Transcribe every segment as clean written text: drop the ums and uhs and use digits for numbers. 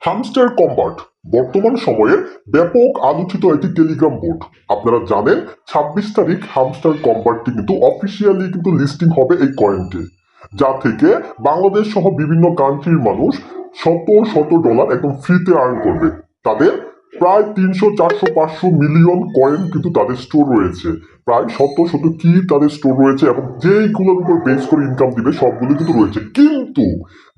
Hamster combat বর্তমান সময়ে ব্যাপক আলোচিত একটি টেলিগ্রাম বোট। আপনারা জানেন 26 তারিখ হামস্টার কম্বাটটি কিন্তু অফিসিয়ালি কিন্তু লিস্টিং হবে এই কয়েনটি, যা থেকে বাংলাদেশ সহ বিভিন্ন কান্ট্রির মানুষ শত শত ডলার একদম ফ্রিতে আর্ন করবে। তাদের প্রায় 300, 400, 500 মিলিয়ন কয়েন কিন্তু তাদের স্টোর রয়েছে, প্রায় শত শত কি তাদের স্টোর রয়েছে এবং যেইগুলোর উপর বেস করে ইনকাম দিবে সবগুলো কিন্তু রয়েছে। কিন্তু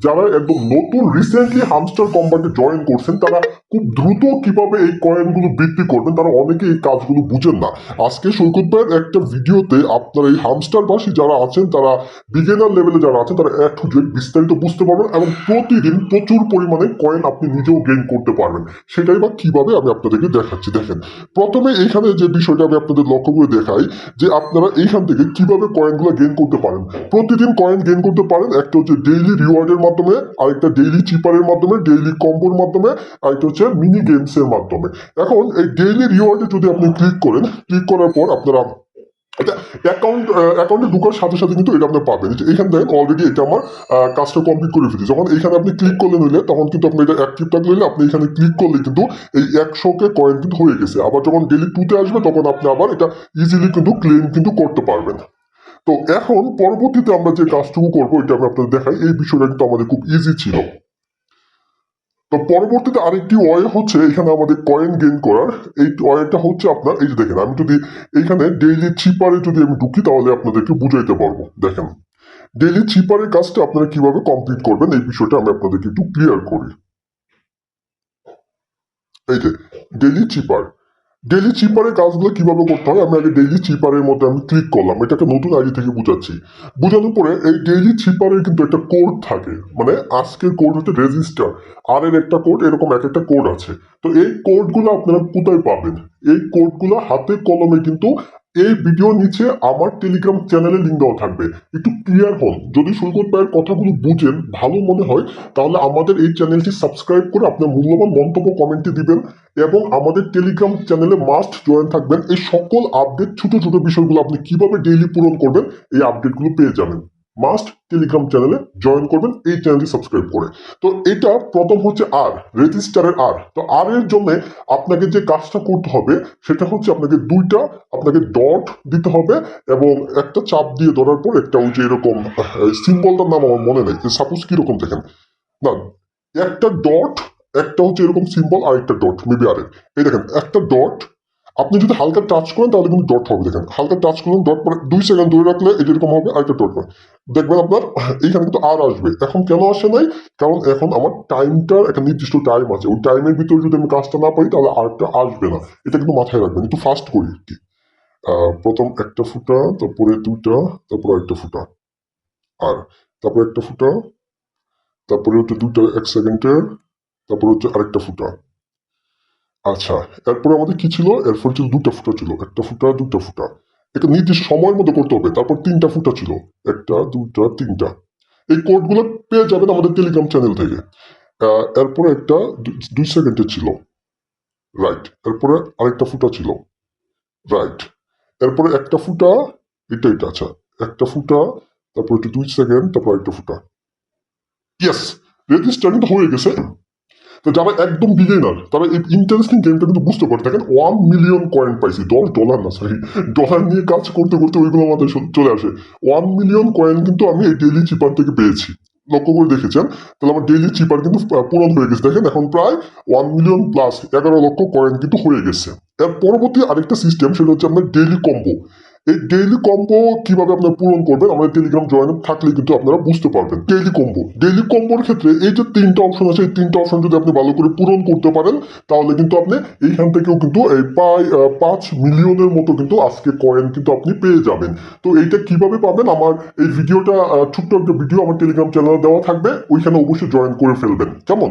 যারা একদম নতুন রিসেন্টলি হামস্টার কম্বাটে জয়েন করছেন, তারা খুব দ্রুত কিভাবে এই কয়েনগুলো বৃদ্ধি করবেন তারা অনেকে এই কাজগুলো বুঝেন না। আজকে সৈকত ভাইয়ের একটা ভিডিওতে আপনারা এই হামস্টারবাসী যারা আছেন, তারা বিগিনার লেভেলে যারা আছেন, তারা একটু বিস্তারিত বুঝতে পারবেন এবং প্রতিদিন প্রচুর পরিমাণে কয়েন আপনি নিজেও গেইন করতে পারবেন। সেটাই বা কিভাবে আমি আপনাদেরকে দেখাচ্ছি। দেখেন, প্রথমে এইখানে যে বিষয়টা আমি আপনাদের লক্ষ্য করে দেখাই যে আপনারা এইখান থেকে কিভাবে কয়েনগুলো গেইন করতে পারেন। প্রতিদিন কয়েন গেইন করতে পারেন। একটা হচ্ছে ডেইলি রিওয়ার্ডের মাধ্যমে, আরেকটা ডেইলি চিপারের মাধ্যমে, ডেইলি কম্বোর মাধ্যমে, আরেকটা হচ্ছে মিনি গেমস এর মাধ্যমে। এখন এই ডেইলি রিওয়ার্ডে যদি আপনি ক্লিক করেন, ক্লিক করার পর আপনারা এটা অ্যাকাউন্টে ঢোকার সাথে সাথে কিন্তু এটা আপনি পাবেন। এইখানে দেখেন অলরেডি এটা আমার কাজটা কমপ্লিট করে ফেলেছি। যখন এইখানে আপনি ক্লিক করলেন হইলে তখন কিন্তু আপনি এটা অ্যাক্টিভ থাকলে হইলে আপনি এখানে ক্লিক করলে কিন্তু এই 100 কয়েন কিন্তু হয়ে গেছে। আবার যখন ডেইলি 2 তে আসবে তখন আপনি আবার এটা ইজিলি কিন্তু ক্লেম কিন্তু করতে পারবেন। তো এখন পরবর্তীতে আমরা যে কাজটুকু করবো এটা আমি আপনাদের দেখাই। এই বিষয়টা কিন্তু আমাদের খুব ইজি ছিল। তো পরবর্তীতে আরেকটি ওয়ে হচ্ছে এখানে আমাদের কয়েন গেইন করার। এই ওয়েটা হচ্ছে আপনার এই যে দেখেন, আমি যদি এইখানে ডেইলি চিপারে যদি আমি ঢুকি তাহলে আপনাদেরকে বুঝাইতে পারবো। দেখেন, ডেইলি চিপারের কাজটা আপনারা কিভাবে কমপ্লিট করবেন এই বিষয়টা আমি আপনাদেরকে একটু ক্লিয়ার করি। এই যে ডেইলি চিপার, ডেইলি চিপারের কাজগুলো কিভাবে করতে হয় আমি আগে ডেইলি চিপারের মধ্যে আমি ক্লিক করলাম। এটাকে নতুন আইডি থেকে বুঝাচ্ছি। বোঝানোর পরে এই ডেইলি চিপারের কিন্তু একটা কোড থাকে, মানে আজকের কোড হচ্ছে রেজিস্টার, আর এর একটা কোড, এরকম এক একটা কোড আছে। তো এই কোডগুলো আপনারা কোথায় পাবেন? এই কোডগুলো হাতে কলমে কিন্তু এই ভিডিওর নিচে আমার টেলিগ্রাম চ্যানেলে লিঙ্ক দেওয়া থাকবে। একটু ক্লিয়ার হন। যদি সৈকত ভাইয়ের কথাগুলো বুঝেন, ভালো মনে হয়, তাহলে আমাদের এই চ্যানেলটি সাবস্ক্রাইব করে আপনার মূল্যবান মন্তব্য কমেন্টে দিবেন এবং আমাদের টেলিগ্রাম চ্যানেলে মাস্ট জয়েন থাকবেন। এই সকল আপডেট, ছোট ছোট বিষয়গুলো আপনি কিভাবে ডেইলি পূরণ করবেন এই আপডেটগুলো পেয়ে যাবেন। মাস্ট টেলিগ্রাম চ্যানেলে জয়েন করবেন এই চ্যানেলটি সাবস্ক্রাইব করে। তো এটা প্রথম হচ্ছে আর রেজিস্টারের আর। তো আর এর জন্য আপনাকে যে কাজটা করতে হবে সেটা হচ্ছে আপনাকে ডট দিতে হবে এবং একটা চাপ দিয়ে ধরার পর একটা ওই যে এরকম সিম্বলটার নাম আমার মনে নেই, সাপোজ কিরকম দেখেন না, একটা ডট, একটা হচ্ছে এরকম সিম্বল আর একটা ডট মেবি আরেক। এই দেখেন একটা ডট, আপনি যদি হালকা টাচ করেন তাহলে কিন্তু ডট হবে। দেখেন হালকা টাচ করুন, ডট পরে 2 সেকেন্ড ধরে রাখলে এটা এরকম হবে, আরেকটা ডট হবে। দেখবেন আপনার এইখানে কিন্তু আর আসবে। এখন কেন আসে নাই? কারণ এখন আমার টাইমটার একটা নির্দিষ্ট টাইম আছে, ওই টাইমের ভিতরে যদি আমি কাজটা না পারি তাহলে আরটা আসবে না। এটা কিন্তু মাথায় রাখবেন। একটু ফাস্ট করি আর কি। প্রথম একটা ফুটা, তারপরে দুটা, তারপর আরেকটা ফুটা, আর তারপর একটা ফুটা, তারপরে হচ্ছে দুটা 1 সেকেন্ডের, তারপর হচ্ছে আরেকটা ফুটা। আচ্ছা, এরপরে আমাদের কি ছিল? এরপর ছিল দুটা ফুটা, ছিল একটা ফুটা, দুটা ফুটা। এটা নির্দিষ্ট সময়ের মধ্যে করতে হবে। তারপর 3টা ফুটা ছিল, একটা, দুটা, 3টা। এই কোডগুলো পেয়ে যাবেন আমাদের টেলিগ্রাম চ্যানেল থেকে। এরপরে একটা 2 সেকেন্ডের ছিল, রাইট। এরপরে আরেকটা ফুটা ছিল, রাইট। এরপরে একটা ফুটা, এটা আচ্ছা, একটা ফুটা, তারপর একটু 2 সেকেন্ড, তারপর আরেকটা ফুটা। ইয়েস, রেজিস্টার কিন্তু হয়ে গেছে। তো যারা একদম বিগিনার তারা এই ইন্টারেস্টিং গেমটা কিন্তু বুঝতে পারে। দেখেন 1 মিলিয়ন কয়েন পাইছি, $10 না, সরি, ডলার নিয়ে কাজ করতে করতে ওইগুলো আমাদের চলে আসে। 1 মিলিয়ন কয়েন কিন্তু আমি এই ডেইলি চিপার থেকে পেয়েছি। লক্ষ্য করে দেখেছেন? তাহলে আমার ডেইলি চিপার কিন্তু পূরণ হয়ে গেছে। দেখেন এখন প্রায় 1 মিলিয়ন প্লাস 11 লক্ষ কয়েন কিন্তু হয়ে গেছে। এর পরবর্তী আরেকটা সিস্টেম, সেটা হচ্ছে আপনার ডেইলি কম্বো। এই ডেইলি কম্বো কিভাবে আপনারা পূরণ করবেন আমাদের টেলিগ্রাম জয়েন থাকলে কিন্তু আপনারা বুঝতে পারবেন। ডেইলি কম্বোর ক্ষেত্রে এই যে 3টা অপশন আছে, এই 3টা অপশন যদি আপনি ভালো করে পূরণ করতে পারেন তাহলে কিন্তু আপনি এইখান থেকেও কিন্তু এই প্রায় 5 মিলিয়নের মতো কিন্তু আজকে কয়েন কিন্তু আপনি পেয়ে যাবেন। তো এইটা কিভাবে পাবেন আমার এই ভিডিওটা, ছোট্ট একটা ভিডিও আমার টেলিগ্রাম চ্যানেলে দেওয়া থাকবে, ওইখানে অবশ্যই জয়েন করে ফেলবেন। কেমন?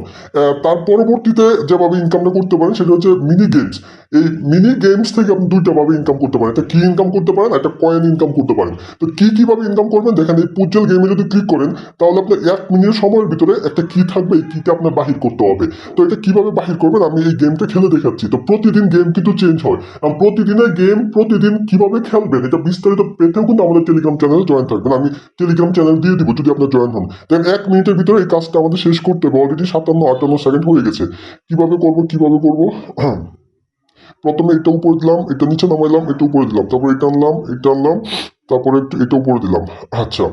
তার পরবর্তীতে যেভাবে ইনকামটা করতে পারেন সেটা হচ্ছে মিনি গেমস। এই মিনি গেমস থেকে আপনি দুইটা ভাবে ইনকাম করতে পারেন, একটা কি ইনকাম করতে পারেন, একটা কয়েন ইনকাম করতে পারেন। তো কিভাবে ইনকাম করবেন দেখেন, এই পুজ্জল গেমে যদি ক্লিক করেন তাহলে আপনার 1 মিনিট সময়ের ভিতরে একটা কি থাকবে, এই কিটা আপনার বাহির করতে হবে। তো এটা কিভাবে বাহির করবেন আমি এই গেমটা খেলে দেখাচ্ছি। তো প্রতিদিন গেম কিন্তু চেঞ্জ হয়, এবং প্রতিদিনের গেম প্রতিদিন কিভাবে খেলবেন এটা বিস্তারিত পেতেও কিন্তু আমাদের টেলিগ্রাম চ্যানেলে জয়েন থাকবেন। আমি টেলিগ্রাম চ্যানেল দিয়ে দিব যদি আপনার জয়েন হন। দেন 1 মিনিটের ভিতরে এই কাজটা আমাদের শেষ করতে হবে। অলরেডি 57-58 সেকেন্ড হয়ে গেছে। কিভাবে করব প্রথমে এটা উপরে দিলাম, এটা নিচে নামাইলাম, এটা উপরে দিলাম, তারপর এটা আনলাম, তারপরে একটু এটা উপরে দিলাম। আচ্ছা,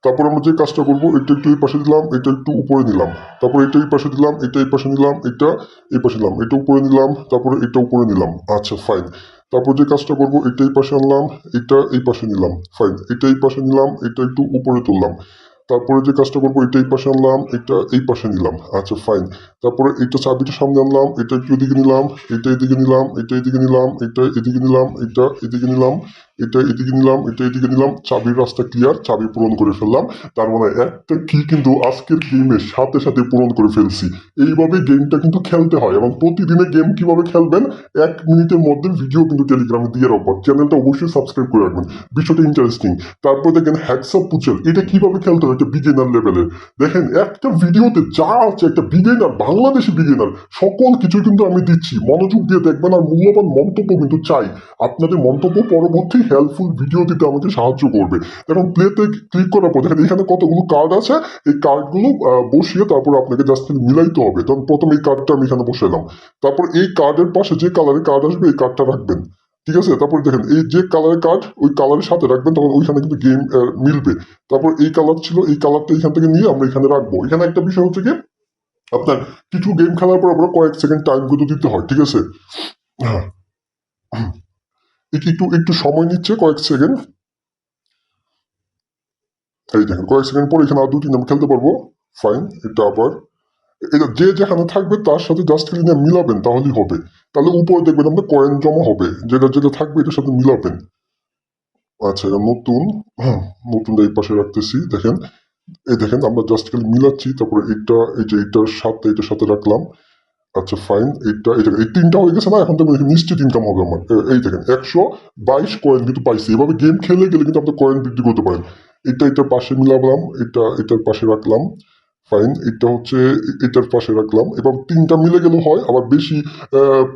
তারপর আমরা যে কাজটা করবো, এটা একটু এই পাশে দিলাম, এটা একটু উপরে নিলাম, তারপর এটা এই পাশে দিলাম, এটা এই পাশে নিলাম, এটা এই পাশে নিলাম, এটা উপরে নিলাম, তারপরে এটা উপরে নিলাম। আচ্ছা ফাইন। তারপর যে কাজটা করবো, এটা এই পাশে আনলাম, এটা এই পাশে নিলাম, ফাইন। এটা এই পাশে নিলাম, এটা একটু উপরে তুললাম। তারপরে যে কাজটা করবো, এটা এই পাশে আনলাম, এটা এই পাশে নিলাম। আচ্ছা ফাইন। তারপরে এটা চাবিটা সামনে আনলাম, এটা একটু এদিকে নিলাম, এটা এদিকে নিলাম, এটা এদিকে নিলাম, এটা এদিকে নিলাম, এটা এদিকে নিলাম, এটা এদিকে নিলাম, এটা এদিকে নিলাম। চাবির রাস্তা ক্লিয়ার, চাবি পূরণ করে ফেললাম। তার মানে একটা কি কিন্তু আজকের গেমের সাথে সাথে পূরণ করে ফেলছি। এইভাবে গেমটা কিন্তু খেলতে হয়, এবং প্রতিদিনে গেম কিভাবে খেলবেন 1 মিনিটের মধ্যে ভিডিও কিন্তু টেলিগ্রামে দিয়ে রাখবো। চ্যানেলটা অবশ্যই সাবস্ক্রাইব করে রাখবেন, বিষয়টা ইন্টারেস্টিং। তারপর দেখেন হ্যাকসঅপ পুচেল, এটা কিভাবে খেলতে হয়, এটা বিগিনার লেভেলের। দেখেন একটা ভিডিওতে যা আছে, একটা বিগিনার, বাংলাদেশি বিগিনার সকল কিছু কিন্তু আমি দিচ্ছি, মনোযোগ দিয়ে দেখবেন। আর মূল্যবান মন্তব্য কিন্তু চাই, আপনাদের মন্তব্য পরবর্তী হেল্পফুল ভিডিও দিতে আমাকে সাহায্য করবে। দেখুন প্লেতে ক্লিক করার পর দেখেন এখানে কতগুলো কার্ড আছে, এই কার্ডগুলো বসিয়ে তারপর আপনাকে জাস্ট মিলাইতে হবে। তখন প্রথম এই কার্ডটা আমি এখানে বসাইলাম, তারপর এই কার্ডের পাশে যে কালারের কার্ড আসবে এই কার্ডটা রাখবেন, ঠিক আছে? তারপর দেখেন এই যে কালারের কার্ড ওই কালারের সাথে রাখবেন, তখন ওইখানে কিন্তু গেম মিলবে। তারপর এই কালার ছিল, এই কালারটা এখান থেকে নিয়ে আমরা এখানে রাখবো। এখানে একটা বিষয় হচ্ছে কি, আপনার কিছু গেম খেলার পর আপনার কয়েক সেকেন্ড টাইম কিন্তু দিতে হয়, ঠিক আছে? হ্যাঁ, একটু একটু সময় নিচ্ছে কয়েক সেকেন্ড। এই দেখেন কয়েক সেকেন্ড পর এখানে আর 2-3 আমরা খেলতে পারবো। ফাইন। এটা আবার এটা যে যেখানে থাকবে তার সাথে জাস্ট খালি না মিলাবেন, তাহলেই হবে। তাহলে উপরে দেখবেন আপনার কয়েন জমা হবে, যেটা যেটা থাকবে এটার সাথে মিলাবেন। আচ্ছা, এটা নতুন। নতুনটা এই পাশে রাখতেছি। দেখেন এই দেখেন আমরা জাস্ট খালি মিলাচ্ছি, তারপরে এটা এই যে এটার সাথে রাখলাম। আচ্ছা ফাইন। এই 3টা হয়ে গেছে না, এখন তো নিশ্চিত ইনকাম হবে আমার। এই দেখেন 122 কয়েন কিন্তু পাইছি। এভাবে গেম খেলে গেলে কিন্তু আপনি কয়েন বৃদ্ধি করতে পারেন। এটার পাশে মিলালাম, এটার পাশে রাখলাম। ফাইন। এটা হচ্ছে এটার পাশে রাখলাম। এবার 3টা মিলে গেলে হয়, আবার বেশি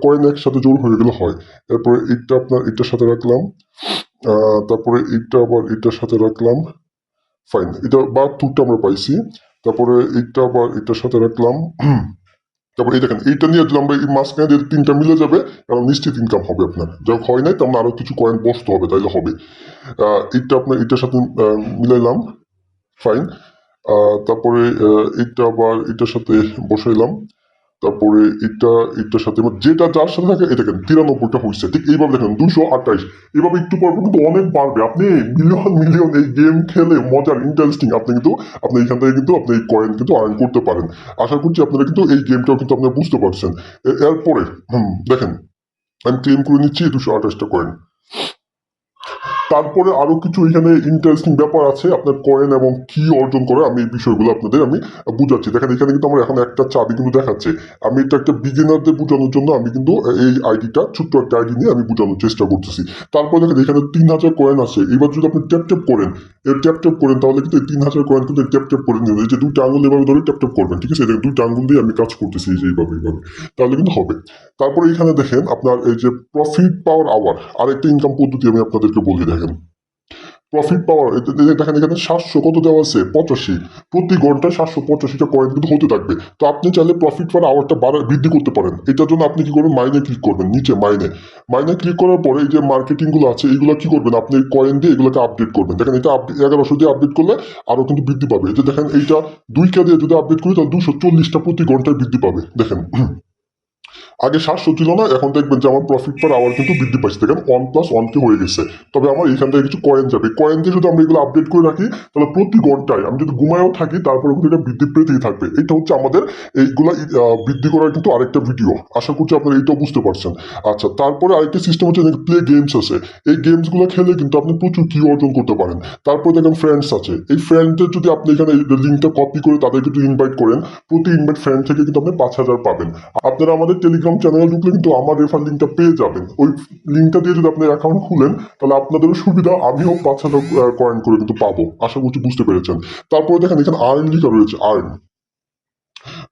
কয়েন একসাথে জোর হয়ে গেলে হয়। তারপরে এটা আপনার এটার সাথে রাখলাম। তারপরে এটা আবার এটার সাথে রাখলাম। ফাইন। এটা 72টা আমরা পাইছি। তারপরে এটা আবার এটার সাথে রাখলাম। তারপর এই দেখেন এইটা নিয়ে যদি আমরা এই মাঝখানে দিয়ে 3টা মিলে যাবে, এবং নিশ্চিত ইনকাম হবে আপনার। যখন হয় নাই তেমন আরো কিছু কয়েন বসতে হবে, তাইলে হবে। এটা আপনার এটার সাথে মিলাইলাম। ফাইন। তারপরে এটা আবার এটার সাথে বসাইলাম। তারপরে এটার সাথে যেটা যার সাথে থাকে, এটা দেখেন 93টা হয়েছে। ঠিক এইভাবে দেখেন 228। এভাবে একটু পর পর কিন্তু অনেক বাড়বে। আপনি মিলিয়ন মিলিয়ন এই গেম খেলে মজার ইন্টারেস্টিং আপনি এখান থেকে কিন্তু আপনি এই কয়েন কিন্তু আর্ন করতে পারেন। আশা করছি আপনারা কিন্তু এই গেমটাও কিন্তু আপনি বুঝতে পারছেন। এরপরে দেখেন আমি ক্লেম করে নিচ্ছি 228টা কয়েন। তারপরে আরো কিছু এখানে ইন্টারেস্টিং ব্যাপার আছে আপনার কয়েন এবং কি অর্জন করে, আমি এই বিষয়গুলো আপনাদের আমি বুঝাচ্ছি। দেখেন এখানে কিন্তু আমার এখন একটা চাবি কিন্তু দেখাচ্ছে। আমি এটা একটা বিগিনারদের বোঝানোর জন্য আমি কিন্তু এই আইডিটা ছোট্ট একটা আইডি নিয়ে আমি বোঝানোর চেষ্টা করতেছি। তারপর দেখেন এখানে 3000 কয়েন আছে। এবার যদি আপনি ট্যাপ করেন, তাহলে কিন্তু এই 3000 কয়েন কিন্তু ট্যাপ করে নেবেন। এই যে 2টা আঙুল এভাবে ধরে ট্যাপ করবেন, ঠিক আছে? এই 2টা আঙুল দিয়ে আমি কাজ করতেছি, এই যে এইভাবে তাহলে কিন্তু হবে। তারপরে এখানে দেখেন আপনার এই যে প্রফিট পাওয়ার আওয়ার, আরেকটা ইনকাম পদ্ধতি আমি আপনাদেরকে বলি। দেখেন প্রফিট পাওয়ার দেখেন এখানে 700 কত দেওয়া আছে, 85। প্রতি ঘন্টায় 785টা কয়েন কিন্তু হতে থাকবে। তো আপনি চাইলে প্রফিট পাওয়ার আওয়ারটা বৃদ্ধি করতে পারেন। এটার জন্য আপনি কি করবেন, মাইনে ক্লিক করবেন। নিচে মাইনে ক্লিক করার পরে এই যে মার্কেটিং গুলো আছে, এইগুলো কি করবেন, আপনি কয়েন দিয়ে এগুলোকে আপডেট করবেন। দেখেন এটা 1100 দিয়ে আপডেট করলে আরো কিন্তু বৃদ্ধি পাবে। এই যে দেখেন এইটা 2K দিয়ে যদি আপডেট করি তাহলে 240টা প্রতি ঘন্টায় বৃদ্ধি পাবে। দেখেন আগে 700 ছিল না, এখন দেখবেন যে আমার প্রফিট পার আওয়ার কিন্তু বৃদ্ধি পাইছে। দেখেন 1+1 হয়ে গেছে। তবে আমার এখান থেকে কিছু কয়েন যাবে। কয়েন দিয়ে যদি আমরা এগুলো আপডেট করে রাখি তাহলে প্রতি ঘন্টায় আমি যদি ঘুমায়ও থাকি তারপরে কিন্তু এটা বৃদ্ধি পেতেই থাকবে। এটা হচ্ছে আমাদের এইগুলা বৃদ্ধি করার কিন্তু আরেকটা ভিডিও। আশা করছি আপনারা এইটাও বুঝতে পারছেন। আচ্ছা, তারপরে আরেকটা সিস্টেম হচ্ছে প্লে গেমস আছে। এই গেমসগুলো খেলে কিন্তু আপনি প্রচুর কি অর্জন করতে পারেন। তারপরে দেখেন ফ্রেন্ডস আছে। এই ফ্রেন্ডদের যদি আপনি এখানে লিঙ্কটা কপি করে তাদেরকে যদি ইনভাইট করেন, প্রতি ইনভাইট ফ্রেন্ড থেকে কিন্তু আপনি 5000 পাবেন। আপনারা আমাদের টেলিগ্রাম চ্যানেলে ঢুকলে কিন্তু আমার রেফার লিঙ্কটা পেয়ে যাবেন। ওই লিঙ্কটা দিয়ে যদি আপনি অ্যাকাউন্ট খুলেন তাহলে আপনাদেরও সুবিধা, আমিও 5,000 কয়েন করে কিন্তু পাবো। আশা করছি বুঝতে পেরেছেন। তারপরে দেখেন এখানে আর্ন লেখা রয়েছে, আর্ন।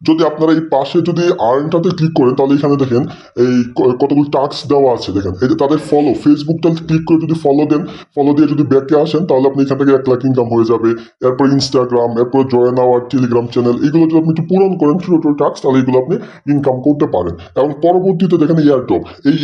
যদি আপনারা এই পাশে যদি আর্নটাতে ক্লিক করেন তাহলে এখানে দেখেন এই কতগুলো টাস্ক দেওয়া আছে। দেখেন এই যে তাদের ফলো, ফেসবুকটা ক্লিক করে যদি ফলো দেন, ফলো দিয়ে যদি ব্যাকে আসেন তাহলে আপনি এখান থেকে 1 লাখ ইনকাম হয়ে যাবে। এরপর ইনস্টাগ্রাম, এরপর জয়েন আওয়ার টেলিগ্রাম চ্যানেল, এগুলো যদি আপনি একটু পূরণ করেন ছোট ছোট টাস্ক, তাহলে এগুলো আপনি ইনকাম করতে পারেন। এবং পরবর্তীতে দেখেন এয়ারড্রপ, এই